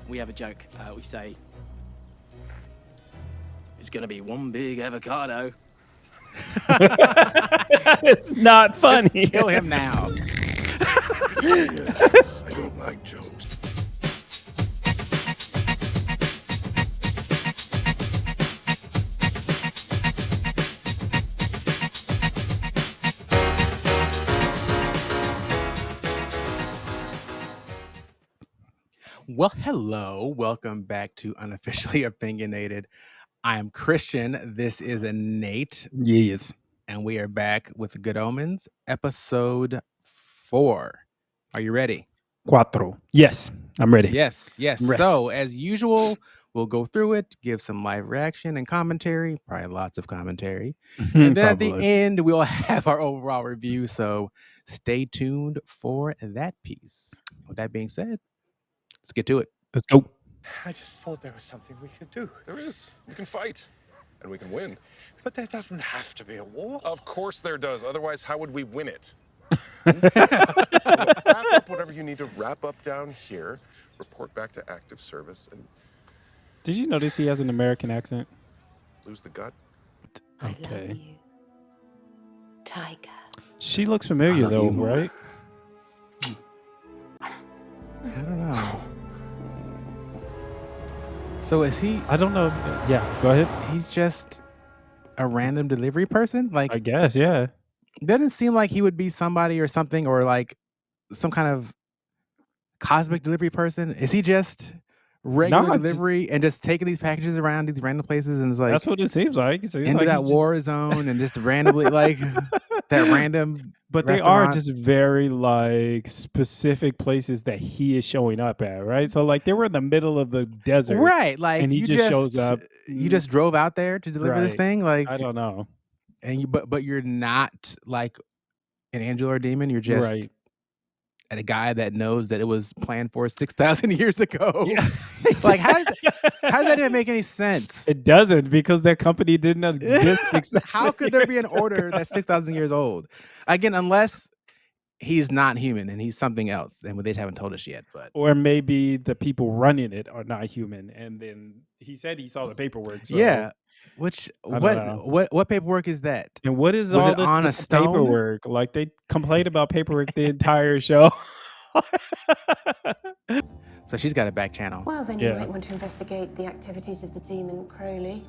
We have a joke. We say, it's going to be one big avocado. It's not funny. Kill him now. I don't like jokes. Well, hello. Welcome back to Unofficially Opinionated. I am Christian. This is Nate. Yes. And we are back with Good Omens, episode 4. Are you ready? Cuatro. Yes, I'm ready. Yes. Rest. So, as usual, we'll go through it, give some live reaction and commentary, probably lots of commentary. And then at the end, we'll have our overall review. So, stay tuned for that piece. With that being said, let's get to it. Let's go. I just thought there was something we could do. There is. We can fight. And we can win. But there doesn't have to be a war. Of course there does. Otherwise, how would we win it? Wrap up whatever you need to wrap up down here. Report back to active service and Did you notice he has an American accent? lose the gut. I Okay. love you, Tiger. She looks familiar love though, you more. right? I don't know. So is he? I don't know. Yeah, go ahead. He's just a random delivery person? Like, I guess, yeah. doesn't seem like he would be somebody or something, or like some kind of cosmic delivery person. Is he just regular No, delivery and just taking these packages around these random places and it's like That's what it seems like. It seems into like that he just- war zone and just randomly like that random. But they are restaurant? just very like specific places that he is showing up at, right? So like they were in the middle of the desert. Right, like and he you just shows up. You just drove out there to deliver this Right. thing, like I don't know. and you but you're not like an angel or demon. You're just Right. a guy that knows that it was planned for 6,000 years ago. Yeah. Like how does that even make any sense? It doesn't because their company didn't exist. 6,000 How could there be years an order ago? that's 6,000 years old? Again, unless he's not human and he's something else, and they haven't told us yet. But Or maybe the people running it are not human, and then he said he saw the paperwork. So. yeah, which I don't know. what paperwork is that? And what is Was all it this on a with the stone? paperwork? Like they complained about paperwork the entire show. So she's got a back channel. Well, then Yeah. you might want to investigate the activities of the demon Crowley.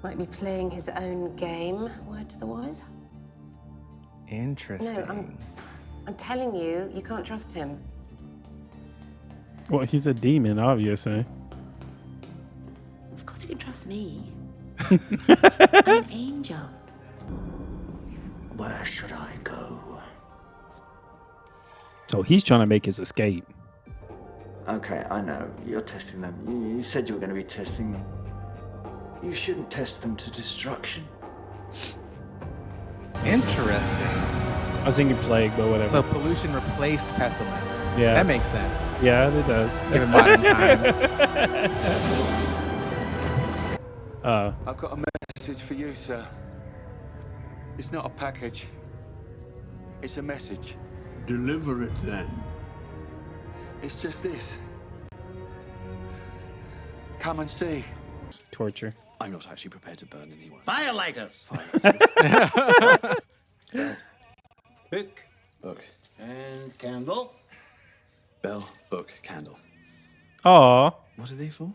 Might be playing his own game. Word to the wise. Interesting. No, I'm telling you, you can't trust him. Well, he's a demon, obviously. Of course you can trust me. I'm an angel. Where should I go? So he's trying to make his escape. Okay, I know. You're testing them. You said you were going to be testing them. You shouldn't test them to destruction. Interesting. I was thinking plague, but whatever. So pollution replaced pestilence. Yeah. That makes sense. Yeah, it does. Given modern times. I've got a message for you, sir. It's not a package. It's a message. Deliver it then. It's just this. Come and see. Torture. I'm not actually prepared to burn anyone. Violators! Book. Book. And candle. Bell. Book. Candle. Aw. What are they for?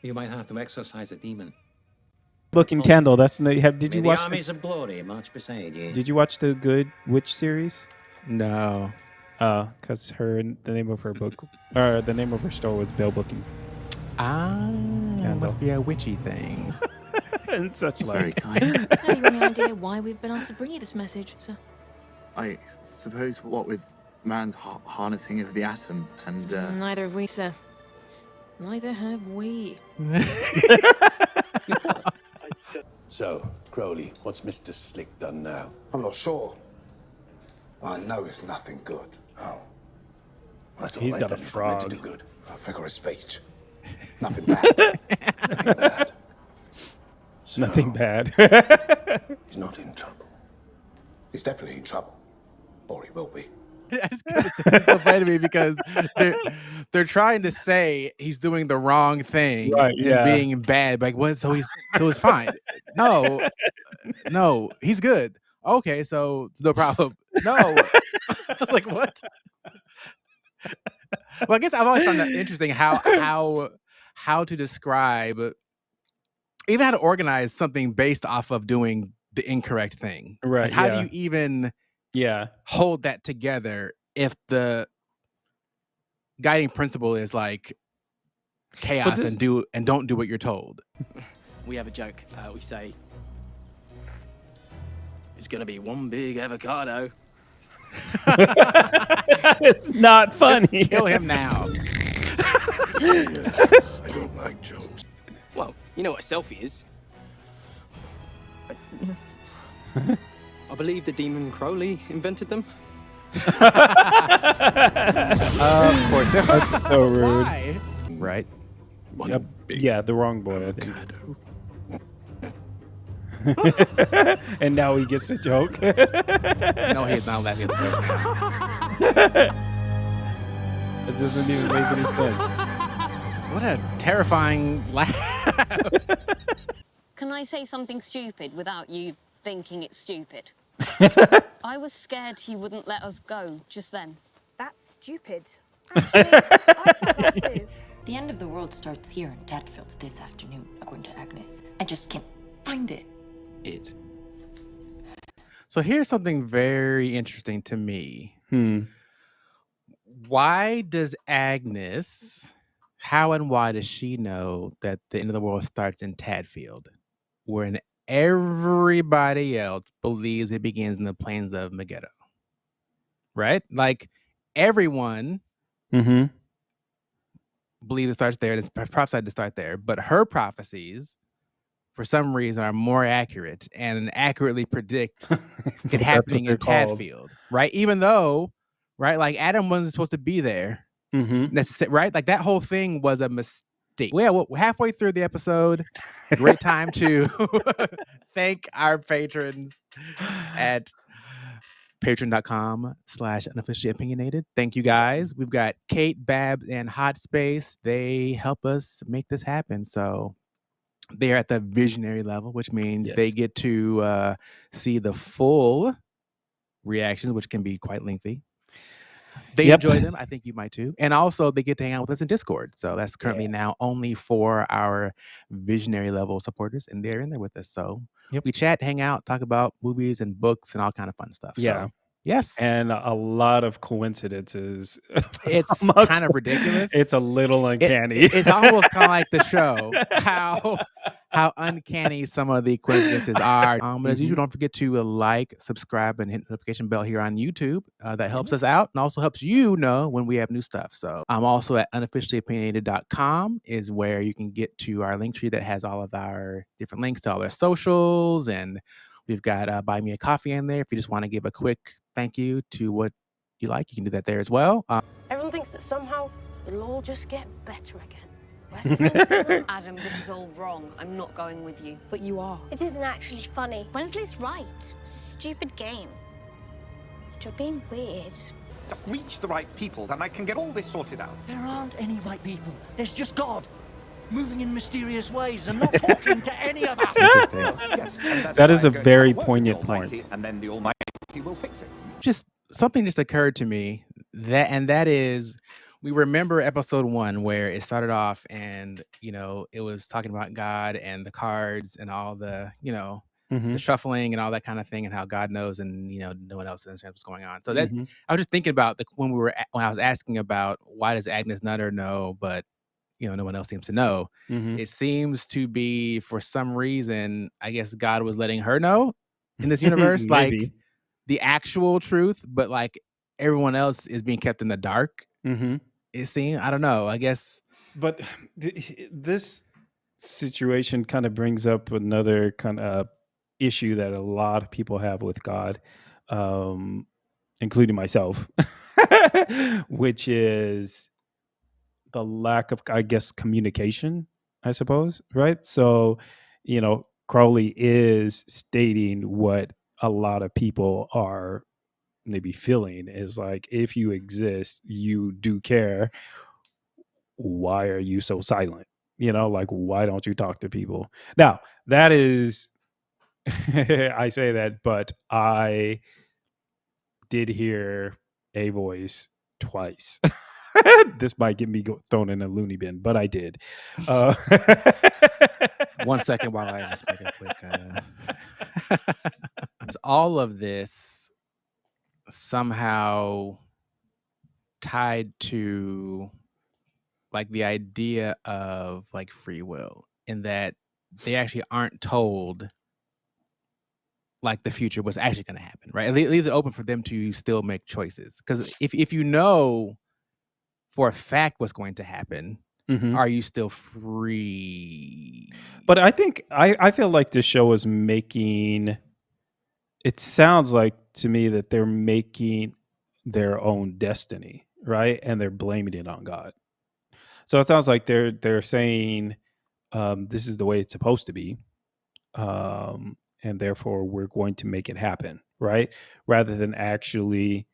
You might have to exorcise a demon. Looking candle. That's did you May watch the armies of glory march beside you. Did you watch the Good Witch series? No. Because the name of her book or the name of her store was Bell Booking. It must be a witchy thing. And such It's like. very kind. Have you got any idea why we've been asked to bring you this message, sir? I suppose what with man's harnessing of the atom and Neither have we, sir. Neither have we. So, Crowley, what's Mr. Slick done now? I'm not sure. I know it's nothing good. Oh. That's He's all right, got a then. It's not meant to frog. do good. A figure of speech. Nothing bad. Nothing bad. So, Nothing bad. He's not in trouble. He's definitely in trouble. Or he will be. I just gotta say, it's so funny to me because they're trying to say he's doing the wrong thing Right, and yeah. being bad. Like, what? So he's fine. No, he's good. Okay, so no problem. No, I was like, what? Well, I guess I've always found that interesting how to describe, even how to organize something based off of doing the incorrect thing. Right, Like, how do yeah. you even Yeah. hold that together if the guiding principle is like chaos this- and don't do what you're told? We have a joke. We say, it's going to be one big avocado. It's not funny. Kill him now. I don't like jokes. Well, you know what a selfie is. I believe the demon Crowley invented them. Of course. That's so rude. Why? Right. Yep. Yeah, the wrong boy, I think. And now he gets the joke. No, he is not laughing at the joke now. It doesn't even make any sense. What a terrifying laugh. Can I say something stupid without you thinking it's stupid? I was scared he wouldn't let us go just then. That's stupid. Actually, I thought that too. The end of the world starts here in Tadfield this afternoon, according to Agnes. I just can't find it. So here's something very interesting to me. Hmm. Why does Agnes, how and why does she know that the end of the world starts in Tadfield, when everybody else believes it begins in the plains of Megiddo? Right? Like, everyone Mm-hmm. believes it starts there, and it's prophesied to start there, but her prophecies, for some reason, are more accurate and accurately predict it happening in Tadfield, right? Even though, right, like Adam wasn't supposed to be there, right? Like that whole thing was a mistake. Well, halfway through the episode, great time to thank our patrons at patreon.com/unofficially opinionated. Thank you guys. We've got Kate, Babs, and Hot Space. They help us make this happen. So they're at the visionary level, which means they get to see the full reactions, which can be quite lengthy. They enjoy them. I think you might too. And also they get to hang out with us in Discord. So that's currently now only for our visionary level supporters, and they're in there with us. So we chat, hang out, talk about movies and books and all kind of fun stuff. Yeah. So, yes. And a lot of coincidences. It's kind of ridiculous. It's a little uncanny. It's almost kind of like the show, how uncanny some of the coincidences are. But as usual, don't forget to like, subscribe, and hit the notification bell here on YouTube. That helps us out and also helps you know when we have new stuff. So I'm also at unofficiallyopinionated.com is where you can get to our link tree that has all of our different links to all our socials, and we've got Buy Me a Coffee in there if you just want to give a quick thank you to what you like. You can do that there as well. Everyone thinks that somehow it'll all just get better again. Adam, this is all wrong. I'm not going with you. But you are. It isn't actually funny. Wensley's right. Stupid game. But you're being weird. Just reach the right people, then I can get all this sorted out. There aren't any right people. There's just God, moving in mysterious ways and not talking to any of us. Yes, and That is a I'm going to very work with the poignant Almighty, point. And then the Almighty will fix it. Just something just occurred to me that is, we remember episode 1 where it started off and it was talking about God and the cards and all the the shuffling and all that kind of thing, and how God knows and no one else understands what's going on. So that I was just thinking about when I was asking about why does Agnes Nutter know but no one else seems to know. It seems to be, for some reason, I guess God was letting her know in this universe, like the actual truth, but like everyone else is being kept in the dark. It seems, I don't know, I guess. But this situation kind of brings up another kind of issue that a lot of people have with God, including myself, which is the lack of, I guess, communication, I suppose, right? So, Crowley is stating what a lot of people are maybe feeling is like, if you exist, you do care. Why are you so silent? Like, why don't you talk to people? Now, that is, I say that, but I did hear a voice twice. This might get me thrown in a loony bin, but I did. 1 second while I just make a quick. All of this somehow tied to like the idea of like free will, in that they actually aren't told like the future was actually going to happen, right? It leaves it open for them to still make choices. Because if you know for a fact what's going to happen, are you still free? But I think I feel like this show is making. It sounds like to me that they're making their own destiny, right? And they're blaming it on God. So it sounds like they're saying this is the way it's supposed to be, and therefore we're going to make it happen, right? Rather than actually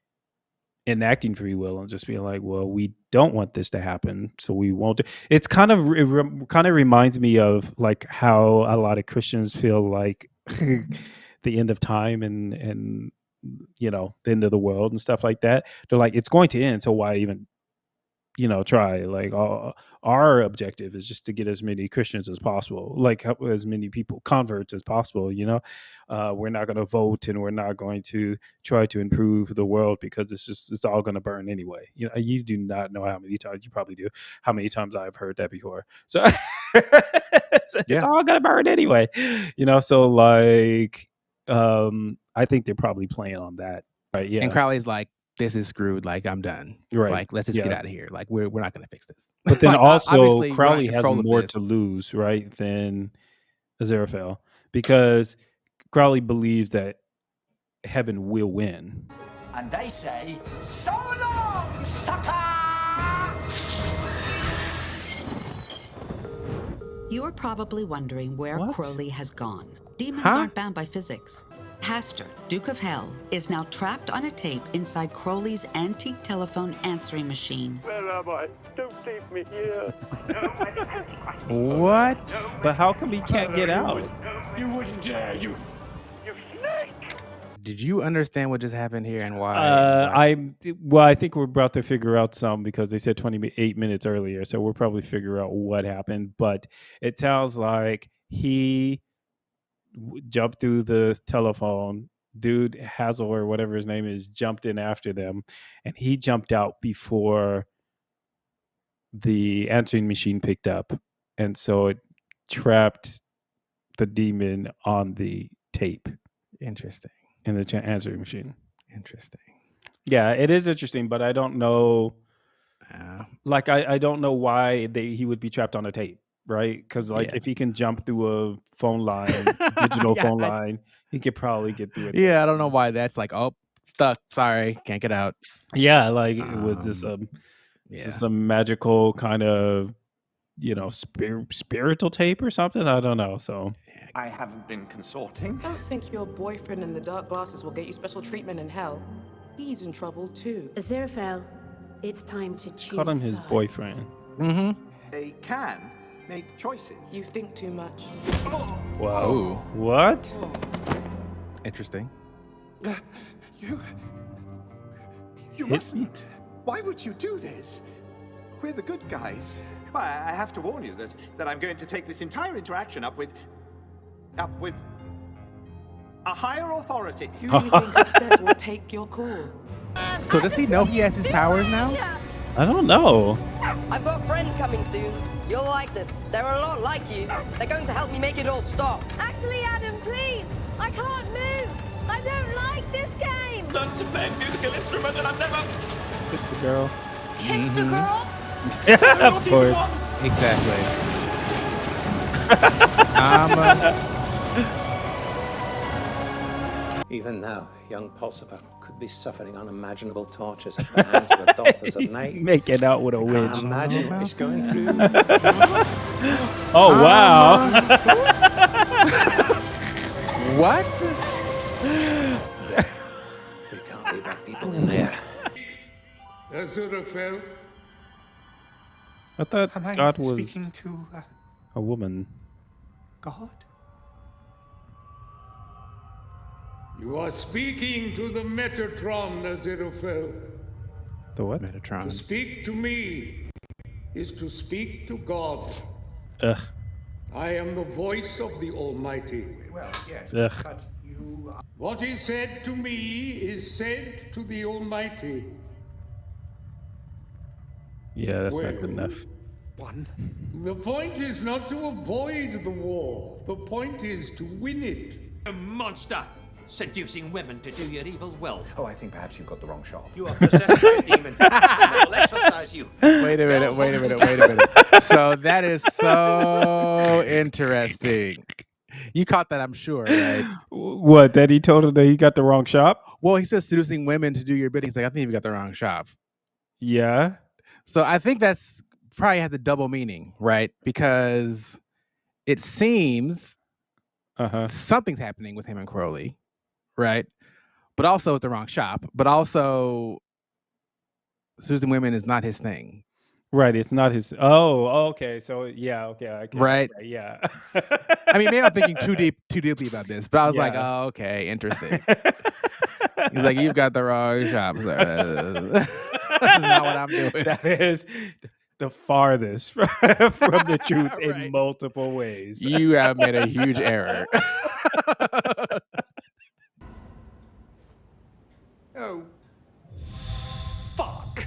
enacting free will and just being like, well, we don't want this to happen, so we won't. It's kind of reminds me of like how a lot of Christians feel like the end of time and the end of the world and stuff like that. They're like, it's going to end, so why even try? Like, our objective is just to get as many Christians as possible, like as many people converts as possible. We're not going to vote, and we're not going to try to improve the world, because it's all going to burn anyway. You do not know how many times, you probably do, how many times I've heard that before. So it's all going to burn anyway. So like, I think they're probably playing on that. Right. Yeah. And Crowley's like, this is screwed. Like, I'm done. Right. Like, let's just get out of here. Like, we're not going to fix this. But then like, also, obviously, Crowley has more to lose, right, than Aziraphale, because Crowley believes that heaven will win. And they say, so long, sucker! You are probably wondering where Crowley has gone. Demons aren't bound by physics. Pastor, Duke of Hell, is now trapped on a tape inside Crowley's antique telephone answering machine. Where am I? Don't leave me here. What? But how come he can't get out? You wouldn't dare, you snake! Did you understand what just happened here and why? I think we're about to figure out some, because they said 28 minutes earlier, so we'll probably figure out what happened. But it sounds like he jumped through the telephone. Dude, Hazel or whatever his name is, jumped in after them, and he jumped out before the answering machine picked up, and so it trapped the demon on the tape. Interesting. In the answering machine. Interesting. Yeah, it is interesting, but I don't know. Like, I don't know why he would be trapped on a tape, right? Because if he can jump through a phone line, digital phone line, he could probably get through it. Yeah, I don't know why that's like, oh, stuck. Sorry, can't get out. Yeah, like it was this some magical kind of spiritual tape or something. I don't know. So I haven't been consorting. Don't think your boyfriend in the dark glasses will get you special treatment in hell. He's in trouble too. Aziraphale, it's time to choose. Call him his sides. boyfriend. They can make choices. You think too much. Whoa. What? Interesting. You mustn't. Why would you do this? We're the good guys. Well, I have to warn you that I'm going to take this entire interaction up with a higher authority. You really think upstairs will take your call? So does he know he has his powers now? I don't know. I've got friends coming soon. You'll like them. They're a lot like you. They're going to help me make it all stop. Actually, Adam, please. I can't move. I don't like this game. Learn to play a musical instrument and I've never Kissed the girl. Kissed a girl? Yeah, of course. Exactly. Even now, young Pulsifer could be suffering unimaginable tortures at the hands of the daughters of night. Making out with a witch. Can't imagine what he's going through. Oh, wow. What? We can't leave our people Aziraphale. I thought Am I God was speaking to a woman. God? You are speaking to the Metatron, Aziraphale. The what? To Metatron. speak to me is to speak to God. Ugh. I am the voice of the Almighty. Well, yes, Ugh. but you... What is said to me is said to the Almighty. Yeah, that's not good enough. One. The point is not to avoid the war. The point is to win it. A monster! Seducing women to do your evil will. Oh, I think perhaps you've got the wrong shop. You are possessed by a demon. I will exorcise you. Wait a minute. So that is so interesting. You caught that, I'm sure, right? What? That he told her that he got the wrong shop? Well, he says seducing women to do your bidding. He's like, I think you got the wrong shop. Yeah. So I think that's probably has a double meaning, right? Because it seems something's happening with him and Crowley, right? But also it's the wrong shop. But also seducing women is not his thing. Right, it's not his. Oh, okay. So yeah, okay, I can. Right? Okay, yeah. I mean, maybe I'm thinking too deeply about this, but I was like, Yeah. oh, okay, interesting. He's like, you've got the wrong shop, sir. That's not what I'm doing. That is the farthest from the truth in multiple ways. You have made a huge error. Oh. Fuck.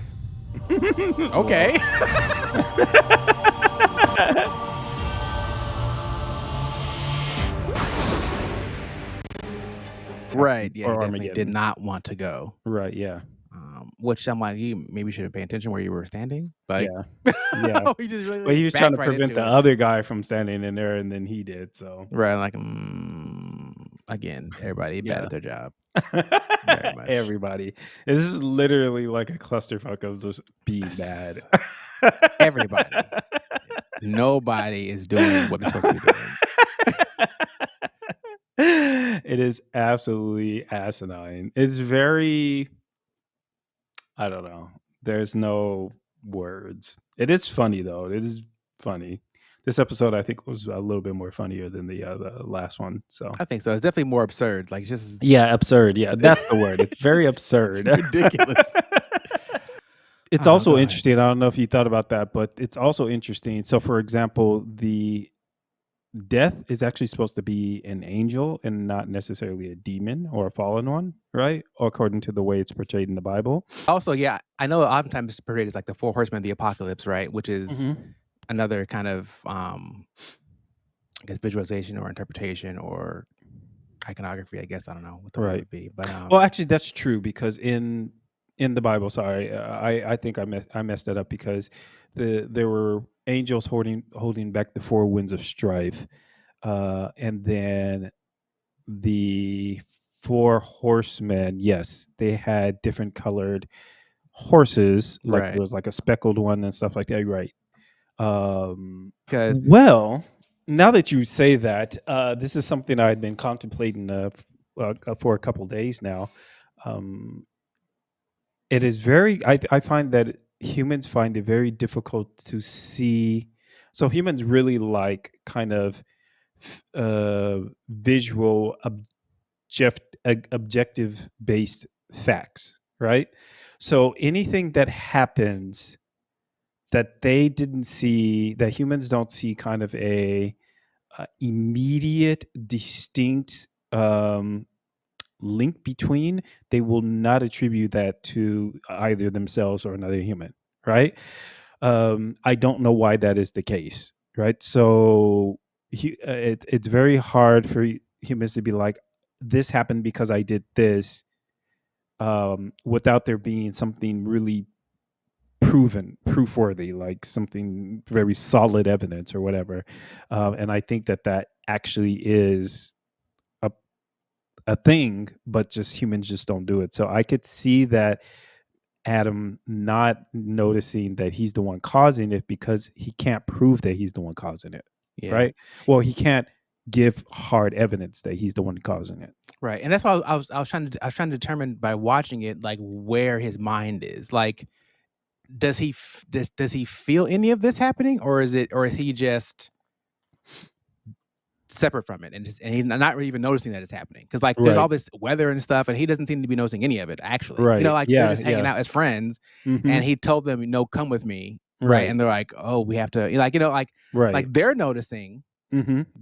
Okay. Right. Yeah, he definitely did not want to go. Right. Yeah. Which I'm like, you maybe shouldn't pay attention where you were standing. Like, Yeah. he just really Well, he was trying to backed right prevent into the it. other guy from standing in there, and then he did. So Right, like, again, everybody bad at their job. Very much. Everybody. This is literally like a clusterfuck of just being bad. Everybody. Nobody is doing what they're supposed to be doing. It is absolutely asinine. It's very, I don't know. There's no words. It is funny though. It is funny. This episode, I think, was a little bit more funnier than the last one. So I think so. It's definitely more absurd. Like, just absurd. Yeah, that's the word. It's very absurd. ridiculous. It's also interesting. I don't know if you thought about that, but it's also interesting. So, for example, the death is actually supposed to be an angel and not necessarily a demon or a fallen one, right? According to the way it's portrayed in the Bible. Also, yeah, I know oftentimes it's portrayed as like the four horsemen of the apocalypse, right? Which is another kind of, I guess, visualization or interpretation or iconography. I guess I don't know what the word would be, but well, actually, that's true because in the Bible, sorry, I think I messed that up because there were angels holding back the four winds of strife, and then the four horsemen. Yes, they had different colored horses, like Right. there was like a speckled one and stuff like that. Right. 'Cause- Well, now that you say that, this is something I had been contemplating for a couple days now. It is very. I find that humans find it very difficult to see. So humans really like kind of visual, objective based facts, right? So anything that happens that they didn't see, that humans don't see, kind of a immediate, distinct link between, they will not attribute that to either themselves or another human, right? I don't know why that is the case, right? So it's very hard for humans to be like, this happened because I did this, without there being something really proof worthy, like something very solid evidence or whatever. And I think that actually is a thing, but just humans just don't do it. So I could see that Adam not noticing that he's the one causing it because he can't prove that he's the one causing it. Yeah. Right. Well, he can't give hard evidence that he's the one causing it. Right. And that's why I was trying to determine by watching it, like, where his mind is. Like, does he feel any of this happening, or is he just separate from it and he's not really even noticing that it's happening? Because like there's all this weather and stuff, and he doesn't seem to be noticing any of it actually. Right. Like they're just hanging out as friends, and he told them, come with me, right? And they're like, oh, we have to, like they're noticing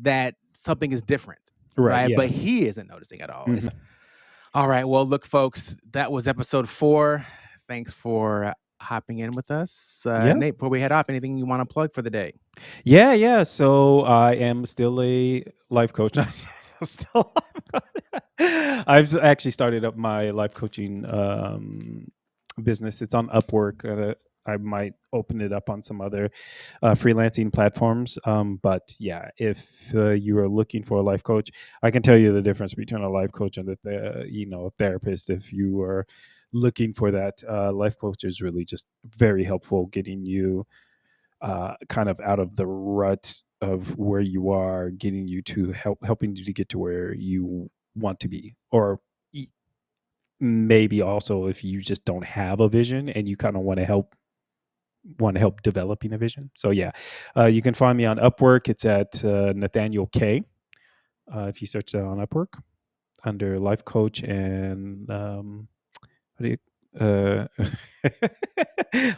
that something is different, right? Yeah. But he isn't noticing at all. All right, well, look, folks, that was episode 4. Thanks for hopping in with us. Nate, before we head off, anything you want to plug for the day? Yeah. So I am still a life coach. I've actually started up my life coaching business. It's on Upwork. I might open it up on some other freelancing platforms. But yeah, if you are looking for a life coach, I can tell you the difference between a life coach and a therapist. If you are looking for that, life coach is really just very helpful getting you kind of out of the rut of where you are, getting you to helping you to get to where you want to be, or maybe also if you just don't have a vision and you kind of want to help developing a vision. So yeah, you can find me on Upwork. It's at Nathaniel K. If you search that on Upwork under life coach and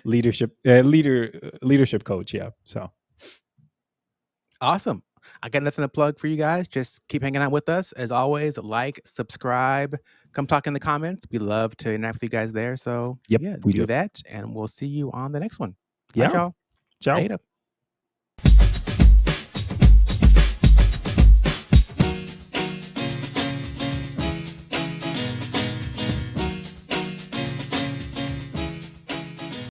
leadership coach. Yeah. So awesome. I got nothing to plug for you guys. Just keep hanging out with us. As always, like, subscribe, come talk in the comments. We love to interact with you guys there. So yeah, we do that. And we'll see you on the next one. Yeah. Bye, y'all. Ciao. Later.